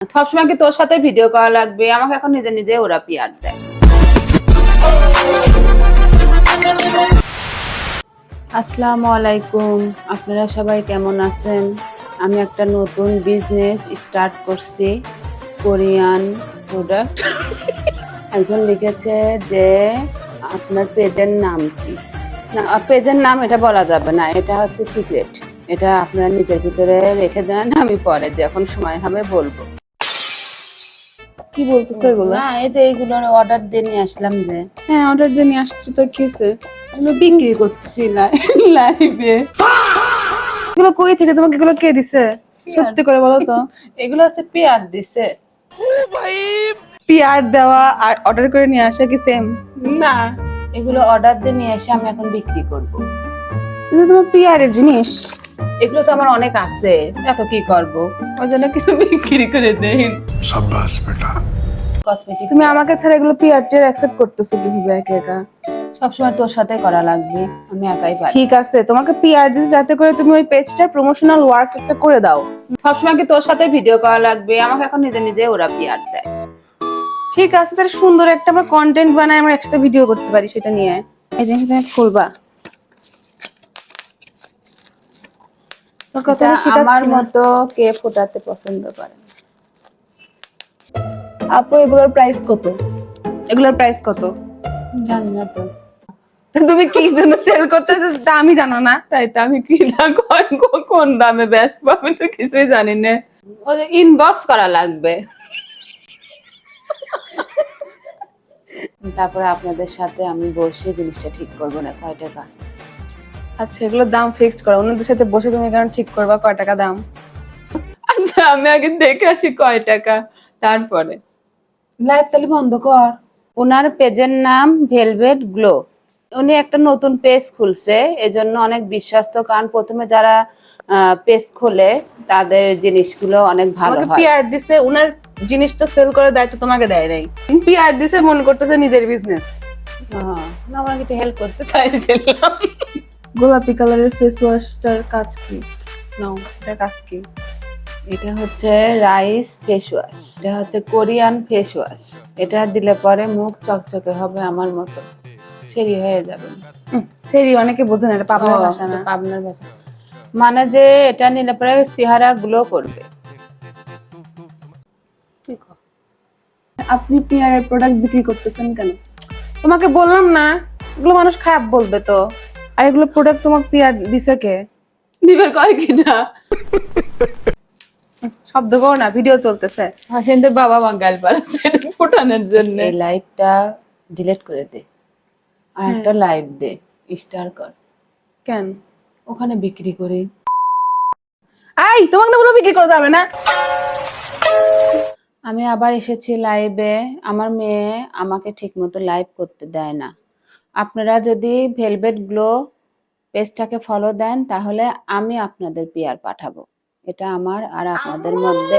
সবসময় কি তোর সাথে ভিডিও করা লাগবে? আমাকে এখন নিজে নিজে ওরা পিয়ার দেয়। আসসালামু আলাইকুম, আপনারা সবাই কেমন আছেন? আমি একটা নতুন বিজনেস স্টার্ট করছি, কোরিয়ান প্রোডাক্ট। একজন লিখেছে যে আপনার পেজের নাম কি? না, পেজের নাম এটা বলা যাবে না, এটা হচ্ছে সিক্রেট। এটা আপনারা নিজের ভিতরে রেখে দেন, আমি পরে যখন সময় হবে বলবো। কি বলতেছে এগুলো? না, এই যে এইগুলোর অর্ডার দিয়ে নিয়ে আসলাম যে। হ্যাঁ, অর্ডার দিয়ে নিয়ে আসছি তো কিসে? এগুলো বিক্রি করছি লাইভে। এগুলো কই থেকে তোমাকে এগুলো কে দিছে? সত্যি করে বলো তো। এগুলো হচ্ছে পেয়ার দিছে। পিআর দেওয়া আর অর্ডার করে নিয়ে আসা কি সেম? না, এগুলো অর্ডার দিয়ে নিয়ে এসে আমি এখন বিক্রি করব। কিন্তু তোমার পিআর এর জিনিস। এগুলো তো আমার অনেক আছে, এত কি করব? ওই জন্য কিছু বিক্রি করে দেই। शाबाश बेटा। কসমেটিক। তুমি আমাকে ছাড়া এগুলো পিআর টের অ্যাকসেপ্ট করতেছো কিভাবে একা একা? সবসময় তোর সাথে করা লাগবে, আমি একাই পারি। ঠিক আছে, তোমাকে পিআর দিতে যাতে করে তুমি ওই পেজটার প্রমোশনাল ওয়ার্ক একটা করে দাও। সবসময় কি তোর সাথে ভিডিও করা লাগবে? আমাকে এখন নিজে নিজে ওরা পিয়ার দেয়। ঠিক আছে, তাহলে সুন্দর একটা আমরা কন্টেন্ট বানাই, আমরা একসাথে ভিডিও করতে পারি সেটা নিয়ে। এই জিনিসটা তুমি খুলবা। তোর কথা আমি এটা শিখাচ্ছি আমার না। মতো কে ফোটাতে পছন্দ করে না। আপু, এগুলোর প্রাইস কত? এগুলোর প্রাইস কত? জানি না তো। তো তুমি কি জন্য সেল করতেছো দামই জানো না? তাই তো, আমি কি না কোন দামে বেচবো আমি তো কিছুই জানি না। ওদের ইনবক্স করা লাগবে। তারপরে আপনাদের সাথে আমি বসে জিনিসটা ঠিক করবো না কয় টাকা। আচ্ছা, এগুলোর দাম ফিক্সড করো, অন্যদের সাথে বসে তুমি কেন ঠিক করবা কয় টাকা দাম? আচ্ছা, আমি আগে দেখে আসি কয় টাকা, তারপরে লাইভ তাহলে বন্ধ কর। ওনার পেজের নাম ভেলভেট গ্লো। উনি একটা নতুন পেজ খুলছে, এজন্য অনেক বিশ্বস্ত, কারণ প্রথমে যারা পেজ খোলে তাদের জিনিসগুলো অনেক ভালো আমাকে হয়। পিআর দিছে, উনার জিনিস তো সেল করার দায়িত্ব তোমাকে দেয় নাই। পিআর দিছে মনে করতেছে নিজের বিজনেস। না, ওনাকে একটু হেল্প করতে চাইছিলাম। গোলাপি কালারের ফেস ওয়াশটার কাজ কি? নাও, এটা কাজ কি? এটা হচ্ছে রাইস ফেস ওয়াশ, এটা হচ্ছে কোরিয়ান ফেস ওয়াশ। এটা দিলে পরে মুখ চকচকে হবে আমার মতো, সেরি হয়ে যাবে। সেরি অনেকে বোঝে না, এটা পাবনার ভাষা না। পাবনার ভাষা মানে যে এটা নিলে পরে চেহারা গ্লো করবে। ঠিক। আপনি পিআর এর প্রোডাক্ট বিক্রি করতেছেন কেন? তোমাকে বললাম না, এগুলো মানুষ খারাপ বলবে তো। আর এগুলো প্রোডাক্ট তোমাকে পিআর দিছে কে? দিবার কয় কিনা শব্দ করো না, ভিডিও চলতেছে। হাসেন্দ্র বাবা বাঙ্গাল পারছে এটা ফোটানোর জন্য। এই লাইভটা ডিলিট করে দে, আর একটা লাইভ দে, স্টার কর। কেন? ওখানে বিক্রি করি। আই, তোমাকে না বলে বিক্রি করা যাবে না। আমি আবার এসেছি লাইভে, আমার মেয়ে আমাকে ঠিক মতো লাইভ করতে দেয় না। আপনারা যদি ভেলভেট গ্লো পেজটাকে ফলো দেন তাহলে আমি আপনাদের পিআর পাঠাবো। এটা আমার আর আপনাদের মধ্যে